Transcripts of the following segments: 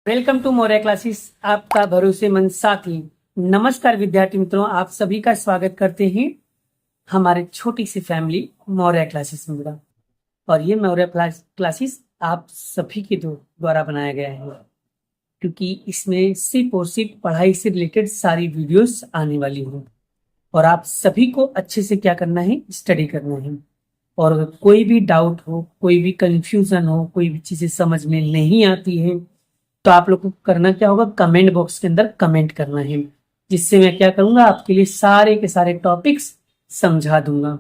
Welcome to Maurya classes, आपका भरोसेमंद साथी। नमस्कार विद्यार्थी मित्रों, आप सभी का स्वागत करते हैं हमारे छोटी सी फैमिली मौर्य क्लासेस में बेटा। और ये मौर्य क्लासेस आप सभी के द्वारा बनाया गया है, क्योंकि इसमें सिर्फ और सिर्फ पढ़ाई से रिलेटेड सारी वीडियोस आने वाली हैं और आप सभी को अच्छे से क्या करना है, स्टडी करना है। और अगर कोई भी डाउट हो, कोई भी कंफ्यूजन हो, कोई भी चीजें समझ में नहीं आती है, तो आप लोग को करना क्या होगा, कमेंट बॉक्स के अंदर कमेंट करना है, जिससे मैं क्या करूंगा, आपके लिए सारे के सारे टॉपिक्स समझा दूंगा।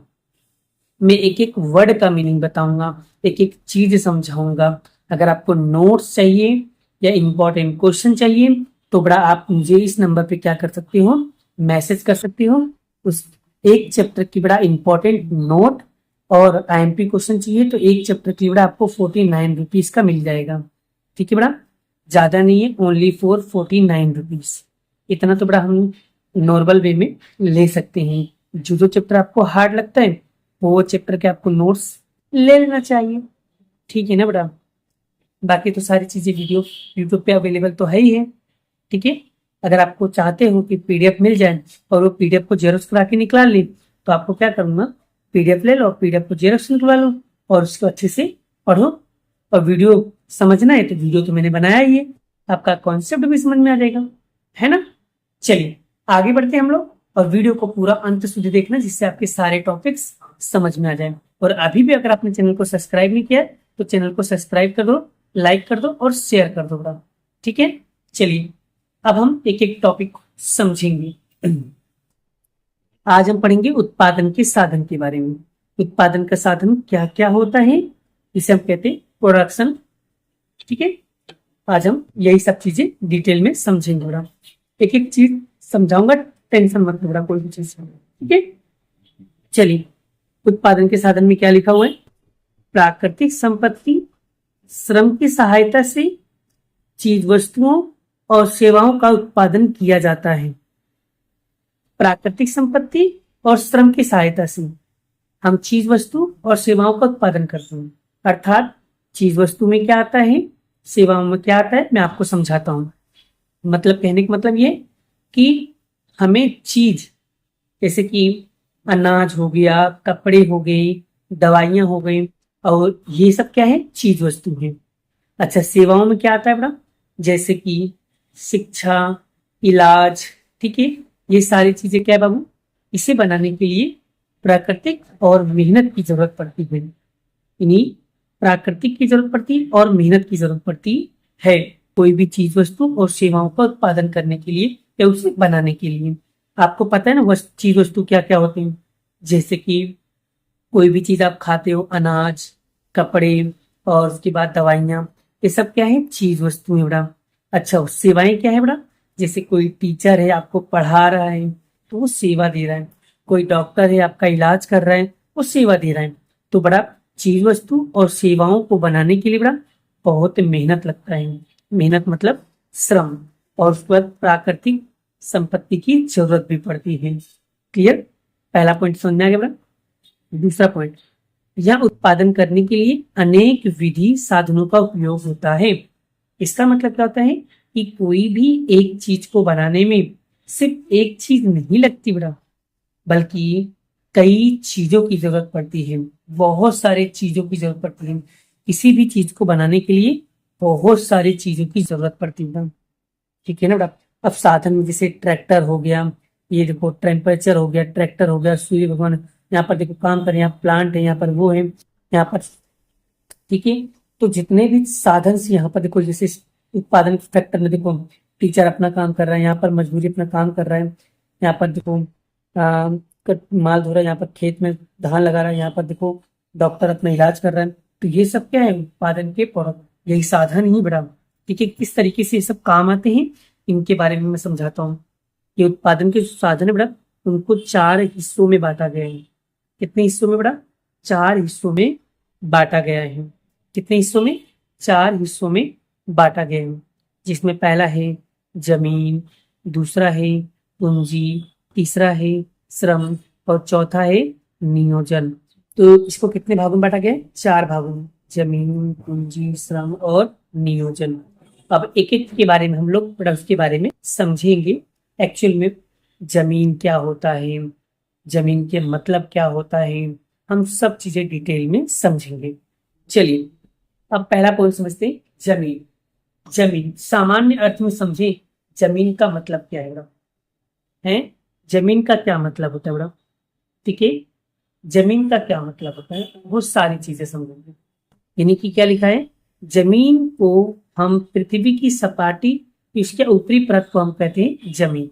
मैं एक एक वर्ड का मीनिंग बताऊंगा, एक एक चीज समझाऊंगा। अगर आपको नोट्स चाहिए या इंपॉर्टेंट क्वेश्चन चाहिए तो बड़ा आप मुझे इस नंबर पे क्या कर सकते हो, मैसेज कर सकते हो। उस एक चैप्टर की बड़ा इंपॉर्टेंट नोट और आईएमपी क्वेश्चन चाहिए तो एक चैप्टर की बड़ा आपको 49 रुपीज का मिल जाएगा। ठीक है बड़ा, ज्यादा नहीं है, ओनली फॉर 49 रुपीज। इतना तो बड़ा हम नॉर्मल वे में ले सकते हैं। जो चैप्टर आपको हार्ड लगता है वो चैप्टर के आपको नोट्स ले लेना चाहिए। ठीक है ना बड़ा। बाकी तो सारी चीजें वीडियो यूट्यूब पे अवेलेबल तो है ही है। ठीक है, अगर आपको चाहते हो कि पीडीएफ मिल जाए और वो पीडीएफ को जेरोक्स करा के निकाल ले, तो आपको क्या करूंगा, पीडीएफ ले लो, पीडीएफ को जेरोक्स निकलवा लो और उसको अच्छे से पढ़ो। और वीडियो समझना है तो वीडियो तो मैंने बनाया ही है, आपका कॉन्सेप्ट भी समझ में आ जाएगा, है ना। चलिए आगे बढ़ते हैं हम लोग, और वीडियो को पूरा अंत સુધી देखना, जिससे आपके सारे टॉपिक्स समझ में आ जाए। और अभी भी अगर आपने चैनल को सब्सक्राइब नहीं किया तो चैनल को सब्सक्राइब कर दो, लाइक कर दो और शेयर कर दो बड़ा। ठीक है, चलिए अब हम एक एक टॉपिक समझेंगे। आज हम पढ़ेंगे उत्पादन के साधन के बारे में। उत्पादन का साधन क्या क्या होता है, इसे हम कहते हैं प्रोडक्शन। ठीक है, आज हम यही सब चीजें डिटेल में समझेंगे बड़ा। एक एक चीज समझाऊंगा, टेंशन मत लो बड़ा कोई भी चीज। ठीक है, चलिए उत्पादन के साधन में क्या लिखा हुआ है, प्राकृतिक संपत्ति श्रम की सहायता से चीज वस्तुओं और सेवाओं का उत्पादन किया जाता है। प्राकृतिक संपत्ति और श्रम की सहायता से हम चीज वस्तु और सेवाओं का उत्पादन करते हैं। अर्थात चीज वस्तु में क्या आता है, सेवाओं में क्या आता है, मैं आपको समझाता हूं। मतलब कहने का मतलब ये कि हमें चीज जैसे कि अनाज हो गया, कपड़े हो गए, दवाइयां हो गई, और ये सब क्या है, चीज वस्तु है। अच्छा, सेवाओं में क्या आता है बड़ा, जैसे कि शिक्षा, इलाज। ठीक है, ये सारी चीजें क्या है बाबू, इसे बनाने के लिए प्राकृतिक और मेहनत की जरूरत पड़ती है। इन्हीं प्राकृतिक की जरूरत पड़ती और मेहनत की जरूरत पड़ती है, कोई भी चीज वस्तु और सेवाओं का उत्पादन करने के लिए या उसे बनाने के लिए। आपको पता है ना चीज वस्तु क्या क्या होते हैं, जैसे कि कोई भी चीज आप खाते हो, अनाज, कपड़े और उसके बाद दवाइयाँ, ये सब क्या है, चीज वस्तु है बड़ा। अच्छा, सेवाएं क्या है बड़ा, जैसे कोई टीचर है आपको पढ़ा रहा है तो वो सेवा दे रहा है, कोई डॉक्टर है आपका इलाज कर रहा है वो सेवा दे रहा है। तो बड़ा चीज वस्तु और सेवाओं को बनाने के लिए बड़ा बहुत मेहनत लगता है। मेहनत मतलब श्रम, और उस पर प्राकृतिक संपत्ति की जरूरत भी पड़ती है। क्लियर, पहला पॉइंट समझ में आ गया बड़ा। दूसरा पॉइंट, यह उत्पादन करने के लिए अनेक विधि साधनों का उपयोग होता है। इसका मतलब क्या होता है कि कोई भी एक चीज को बनाने में सिर्फ एक चीज नहीं लगती बड़ा, बल्कि कई चीजों की जरूरत पड़ती है, बहुत सारे चीजों की जरूरत पड़ती है। किसी भी चीज को बनाने के लिए बहुत सारी चीजों की जरूरत पड़ती है। ठीक है ना बेटा। अब साधन में जैसे ट्रैक्टर हो गया, ये देखो टेम्परेचर हो गया, ट्रैक्टर हो गया, सूर्य भगवान यहाँ पर देखो काम कर, यहाँ प्लांट है, यहाँ पर वो है, यहाँ पर। ठीक है, तो जितने भी साधन से यहाँ पर देखो, जैसे उत्पादन फैक्टर में देखो टीचर अपना काम कर रहा है, यहाँ पर मजदूरी अपना काम कर रहा है, यहाँ पर देखो माल धो रहा है, यहाँ पर खेत में धान लगा रहा है, यहाँ पर देखो डॉक्टर अपना इलाज कर रहा है। तो ये सब क्या है, उत्पादन के प्रोडक्ट, यही साधन ही बड़ा। ठीक है, किस तरीके से ये सब काम आते हैं इनके बारे में मैं समझाता हूँ। ये उत्पादन के साधन है बड़ा, उनको 4 हिस्सों में बांटा गया है। कितने हिस्सों में बड़ा, 4 हिस्सों में बांटा गया है। कितने हिस्सों में, 4 हिस्सों में बांटा गया है, जिसमें पहला है जमीन, दूसरा है पूंजी, तीसरा है श्रम और चौथा है नियोजन। तो इसको कितने भागों में बांटा गया है, 4 भागों में, जमीन, पूंजी, श्रम और नियोजन। अब एक एक के बारे में हम लोग बड़ा उसके बारे में समझेंगे। एक्चुअल में जमीन क्या होता है, जमीन के मतलब क्या होता है, हम सब चीजें डिटेल में समझेंगे। चलिए अब पहला पॉइंट समझते हैं, जमीन। जमीन सामान्य अर्थ में समझे, जमीन का मतलब क्या है? जमीन का क्या मतलब होता है बड़ा? ठीक है, जमीन का क्या मतलब होता है वो सारी चीजें समझेंगे। यानी कि क्या लिखा है, जमीन को हम पृथ्वी की सपाटी, इसके ऊपरी परत को हम कहते हैं जमीन।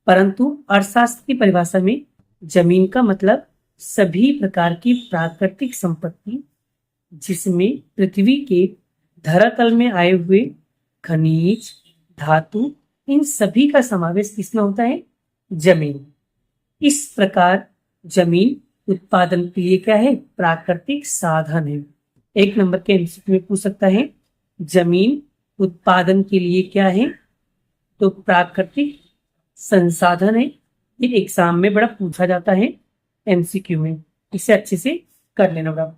परंतु अर्थशास्त्र की परिभाषा में जमीन का मतलब सभी प्रकार की प्राकृतिक संपत्ति जिसमें पृथ्वी के धरातल में आए हुए खनिज, धातु, इन सभी का समावेश किसमें होता है? जमीन। इस प्रकार जमीन उत्पादन के लिए क्या है? प्राकृतिक साधन है। एक नंबर के एमसीक्यू में पूछ सकता है, जमीन उत्पादन के लिए क्या है? तो प्राकृतिक संसाधन है। ये एग्जाम में बड़ा पूछा जाता है एमसीक्यू में, इसे अच्छे से कर लेना बड़ा।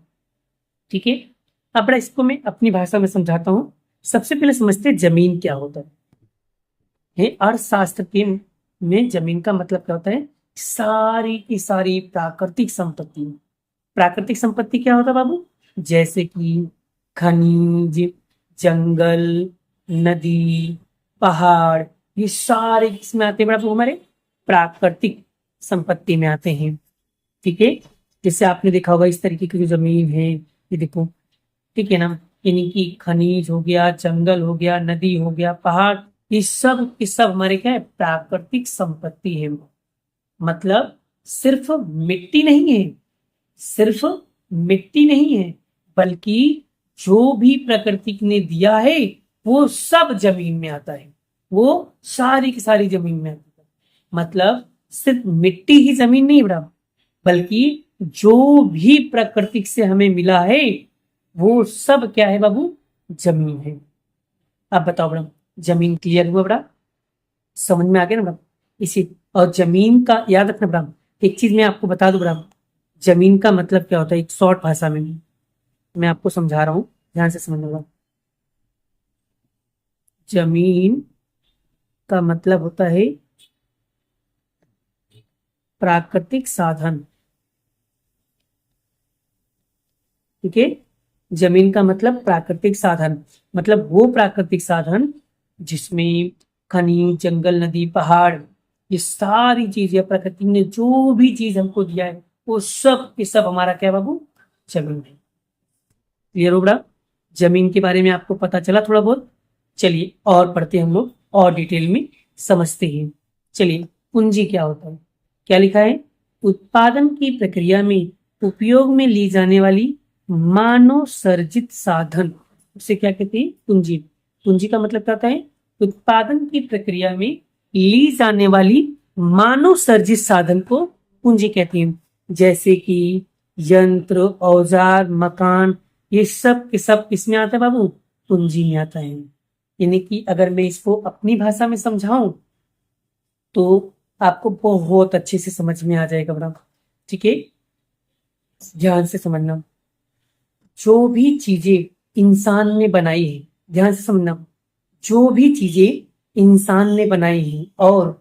ठीक है, अब बड़ा इसको मैं अपनी भाषा में समझाता हूँ। सबसे पहले समझते हैं जमीन क्या होता है। अर्थशास्त्र के में जमीन का मतलब क्या होता है? सारी की सारी प्राकृतिक संपत्ति। प्राकृतिक संपत्ति क्या होता है बाबू? जैसे कि खनिज, जंगल, नदी, पहाड़, ये सारे किसमें आते हैं बाबू? हमारे प्राकृतिक संपत्ति में आते हैं। ठीक है, जैसे आपने देखा होगा इस तरीके की जो जमीन है, ये देखो, ठीक है ना, यानी कि खनिज हो गया, जंगल हो गया, नदी हो गया, पहाड़, ये सब हमारे क्या है? प्राकृतिक संपत्ति है। मतलब सिर्फ मिट्टी नहीं है, सिर्फ मिट्टी नहीं है, बल्कि जो भी प्रकृति ने दिया है वो सब जमीन में आता है। वो सारी की सारी जमीन में आती है। मतलब सिर्फ मिट्टी ही जमीन नहीं बड़ा, बल्कि जो भी प्रकृति से हमें मिला है वो सब क्या है बाबू? जमीन है। अब बताओ बड़ा, जमीन क्लियर हुआ बड़ा? समझ में आ गया ना बड़ा? इसी और जमीन का याद रखना बड़ा, एक चीज मैं आपको बता दूं बड़ा, जमीन का मतलब क्या होता है एक शॉर्ट भाषा में मैं आपको समझा रहा हूं, ध्यान से समझना बड़ा। जमीन का मतलब होता है प्राकृतिक साधन। ठीक है, जमीन का मतलब प्राकृतिक साधन, मतलब वो प्राकृतिक साधन जिसमें खनिज, जंगल, नदी, पहाड़, ये सारी चीजें प्रकृति ने जो भी चीज हमको दिया है वो सब के सब हमारा क्या बाबू? जमीन है। क्लियर हो बड़ा? जमीन के बारे में आपको पता चला थोड़ा बहुत? चलिए और पढ़ते हैं हम लोग और डिटेल में समझते हैं। चलिए, पूंजी क्या होता है? क्या लिखा है? उत्पादन की प्रक्रिया में उपयोग में ली जाने वाली मानव सर्जित साधन, उसे क्या कहते हैं? पूंजी। पूंजी का मतलब क्या होता है? उत्पादन की प्रक्रिया में ली जाने वाली मानव सर्जित साधन को पूंजी कहते हैं। जैसे कि यंत्र, औजार, मकान, ये सब के सब किसमें आता है बाबू? पूंजी में आता है। यानी कि अगर मैं इसको अपनी भाषा में समझाऊं तो आपको बहुत अच्छे से समझ में आ जाएगा बड़ा। ठीक है, ध्यान से समझना। जो भी चीजें इंसान ने बनाई है, ध्यान से समझना, जो भी चीजें इंसान ने बनाई है और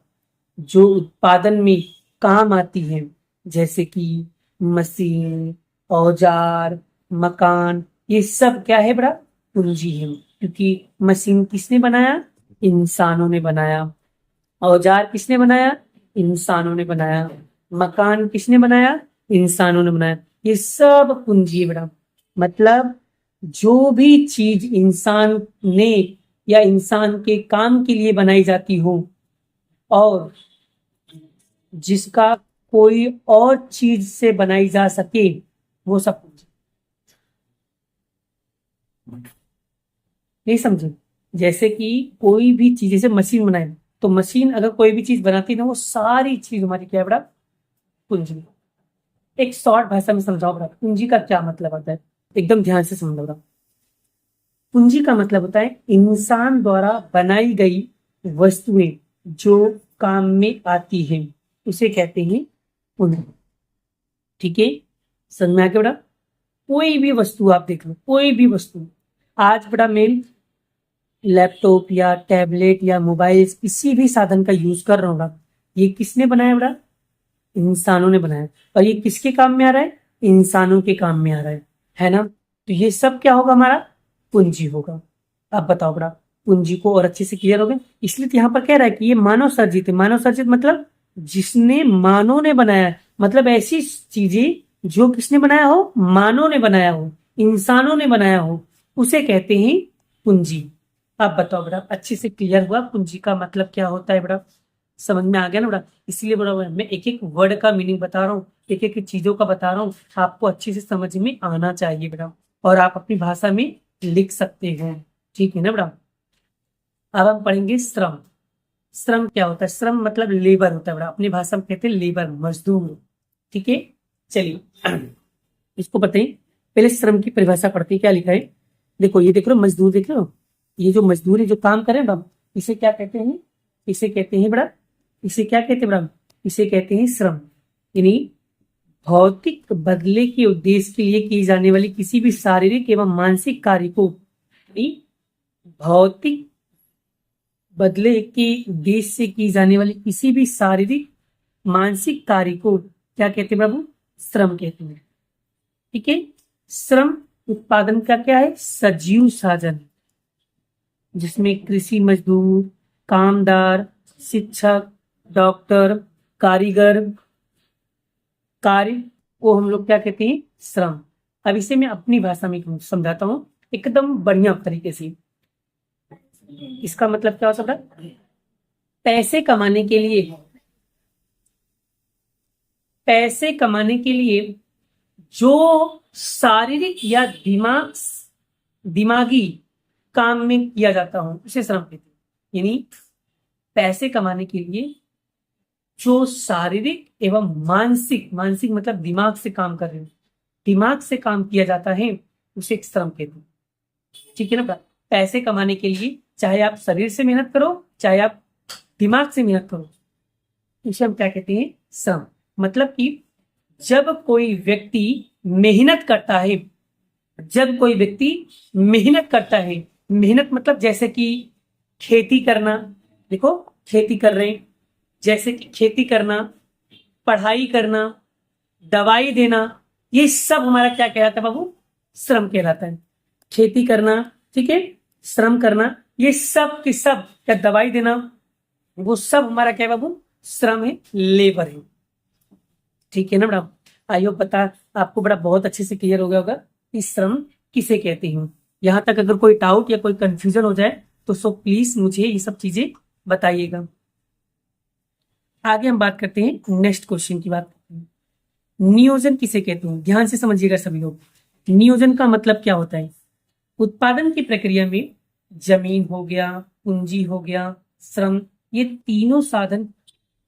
जो उत्पादन में काम आती है, जैसे कि मशीन, औजार, मकान, ये सब क्या है बड़ा? पूंजी है। क्योंकि मशीन किसने बनाया? इंसानों ने बनाया। औजार किसने बनाया? इंसानों ने बनाया। मकान किसने बनाया? इंसानों ने बनाया। ये सब पूंजी है बड़ा। मतलब जो भी चीज इंसान ने या इंसान के काम के लिए बनाई जाती हो और जिसका कोई और चीज से बनाई जा सके, वो सब पूंजी। नहीं समझे? जैसे कि कोई भी चीज, जैसे मशीन बनाए, तो मशीन अगर कोई भी चीज बनाती है ना, वो सारी चीज हमारी क्या है बड़ा? पूंजी। एक शॉर्ट भाषा में समझाओ बड़ा, पूंजी का क्या मतलब होता है? एकदम ध्यान से समझो बड़ा। पूंजी का मतलब होता है इंसान द्वारा बनाई गई वस्तुएं जो काम में आती हैं, उसे कहते हैं पूंजी। ठीक है, समझ में आ गया बड़ा? कोई भी वस्तु आप देख लो, कोई भी वस्तु, आज बड़ा मेल लैपटॉप या टैबलेट या मोबाइल किसी भी साधन का यूज कर रहा हूँ बेटा, ये किसने बनाया बेटा? इंसानों ने बनाया। और ये किसके काम में आ रहा है? इंसानों के काम में आ रहा है ना? तो ये सब क्या होगा? हमारा पूंजी होगा। अब बताओ बेटा, पूंजी को और अच्छे से क्लियर हो गया। इसलिए तो यहाँ पर कह रहा है कि ये मानव सर्जित है। मानव सर्जित मतलब जिसने मानव ने बनाया, मतलब ऐसी चीजें जो किसने बनाया हो? मानव ने बनाया हो, इंसानों ने बनाया हो, उसे कहते हैं पूंजी। अब बताओ बेटा, अच्छे से क्लियर हुआ पूंजी का मतलब क्या होता है बेटा? समझ में आ गया ना बेटा? इसलिए बेटा मैं एक एक वर्ड का मीनिंग बता रहा हूँ, एक एक चीजों का बता रहा हूँ, आपको अच्छे से समझ में आना चाहिए बेटा, और आप अपनी भाषा में लिख सकते हैं। ठीक है ना बेटा? अब हम पढ़ेंगे श्रम। श्रम क्या होता है? श्रम मतलब लेबर होता है बेटा, अपनी भाषा में कहते हैं लेबर, मजदूर। ठीक है, चलिए इसको बताइए। पहले श्रम की परिभाषा पढ़ते हैं, क्या लिखा है? देखो, ये देख लो मजदूर, देख लो, ये जो मजदूर है जो काम करे ना, इसे क्या कहते हैं? इसे कहते हैं बेटा, इसे क्या कहते हैं बेटा? इसे कहते हैं श्रम। यानी भौतिक बदले के उद्देश्य के लिए की जाने वाली किसी भी शारीरिक एवं मानसिक कार्य को, भौतिक बदले के उद्देश्य से की जाने वाली किसी भी शारीरिक मानसिक कार्य को क्या कहते हैं बाबू? श्रम कहते हैं। ठीक है, श्रम उत्पादन का क्या है? सजीव साधन, जिसमें कृषि मजदूर, कामदार, शिक्षक, डॉक्टर, कारीगर, कार्य को हम लोग क्या कहते हैं? श्रम। अब इसे मैं अपनी भाषा में समझाता हूं एकदम बढ़िया तरीके से। इसका मतलब क्या हो सकता है? पैसे कमाने के लिए, पैसे कमाने के लिए जो शारीरिक या दिमागी काम में किया जाता हो उसे श्रम कहते हैं। यानी पैसे कमाने के लिए जो शारीरिक एवं मानसिक, मानसिक मतलब दिमाग से काम कर रहे हो, दिमाग से काम किया जाता है, उसे एक श्रम कहते हैं। ठीक है ना? पैसे कमाने के लिए चाहे आप शरीर से मेहनत करो, चाहे आप दिमाग से मेहनत करो, उसे हम क्या कहते हैं? श्रम। मतलब कि जब कोई व्यक्ति मेहनत करता है, जब कोई व्यक्ति मेहनत करता है, मेहनत मतलब जैसे कि खेती करना, देखो खेती कर रहे हैं, जैसे कि खेती करना, पढ़ाई करना, दवाई देना, ये सब हमारा क्या कहलाता है बाबू? श्रम कहलाता है। खेती करना, ठीक है, श्रम करना, ये सब के सब, क्या दवाई देना, वो सब हमारा क्या है बाबू? श्रम है, लेबर है। ठीक है ना मैडम? आई होप पता आपको बड़ा बहुत अच्छे से क्लियर हो गया होगा कि श्रम किसे कहते हैं। यहां तक अगर कोई डाउट या कोई कंफ्यूजन हो जाए तो सो प्लीज मुझे ये सब चीजें बताइएगा। आगे हम बात करते हैं, नेक्स्ट क्वेश्चन की बात करते हैं। नियोजन किसे कहते हैं? ध्यान से समझिएगा सभी लोग। नियोजन का मतलब क्या होता है? उत्पादन की प्रक्रिया में जमीन हो गया, पूंजी हो गया, श्रम, ये तीनों साधन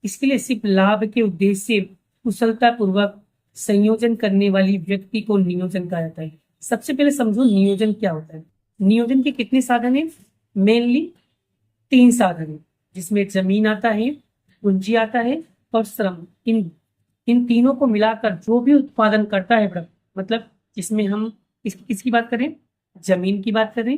इसके लिए सिर्फ लाभ के उद्देश्य से कुशलता पूर्वक संयोजन करने वाली व्यक्ति को नियोजन कहा जाता है। सबसे पहले समझो नियोजन क्या होता है। नियोजन के कितने साधन हैं? मेनली 3 साधन है, जिसमें जमीन आता है, पूंजी आता है और श्रम। इन तीनों को मिलाकर जो भी उत्पादन करता है, मतलब जिसमें हम किसकी बात करें? जमीन की बात करें,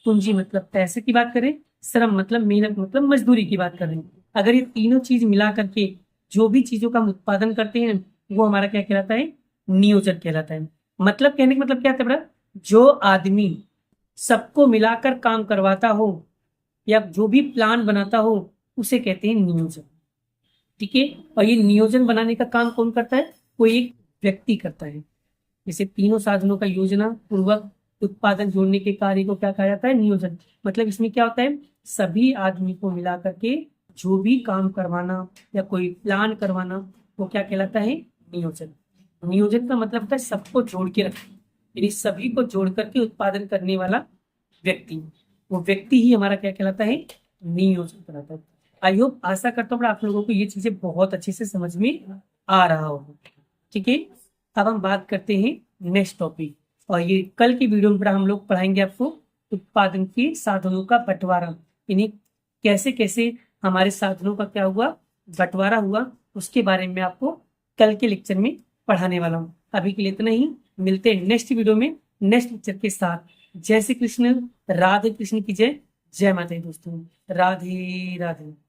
पूंजी मतलब पैसे की बात करें, श्रम मतलब मेहनत मतलब मजदूरी की बात करें। अगर ये तीनों चीज मिला करके जो भी चीजों का हम उत्पादन करते हैं वो हमारा क्या कहलाता है? नियोजन कहलाता है। मतलब कहने का मतलब क्या था? जो आदमी सबको मिलाकर काम करवाता हो या जो भी प्लान बनाता हो उसे कहते हैं नियोजन। ठीक है, और ये नियोजन बनाने का काम कौन करता है? कोई एक व्यक्ति करता है। जैसे तीनों साधनों का योजना पूर्वक उत्पादन जोड़ने के कार्य को क्या कहा जाता है? नियोजन। मतलब इसमें क्या होता है? सभी आदमी को मिला करके जो भी काम करवाना या कोई प्लान करवाना वो क्या कहलाता है? नियोजन। नियोजन का मतलब होता है सबको जोड़ के रखना, यानी सभी को जोड़ करके उत्पादन करने वाला व्यक्ति, वो व्यक्ति ही हमारा क्या कहलाता है? नियोजन कहलाता है। आई होप, आशा करता हूँ आप लोगों को ये चीजें बहुत अच्छे से समझ में आ रहा होगा। ठीक है, अब हम बात करते हैं नेक्स्ट टॉपिक, और ये कल की वीडियो में हम लोग पढ़ाएंगे आपको उत्पादन के साधनों का बंटवारा, यानी कैसे कैसे हमारे साधनों का क्या हुआ? बंटवारा हुआ, उसके बारे में आपको कल के लेक्चर में पढ़ाने वाला हूँ। अभी के लिए इतना ही, मिलते हैं नेक्स्ट वीडियो में नेक्स्ट लेक्चर के साथ। जय श्री कृष्ण, राधे कृष्ण की जय, जय माता दी दोस्तों, राधे राधे।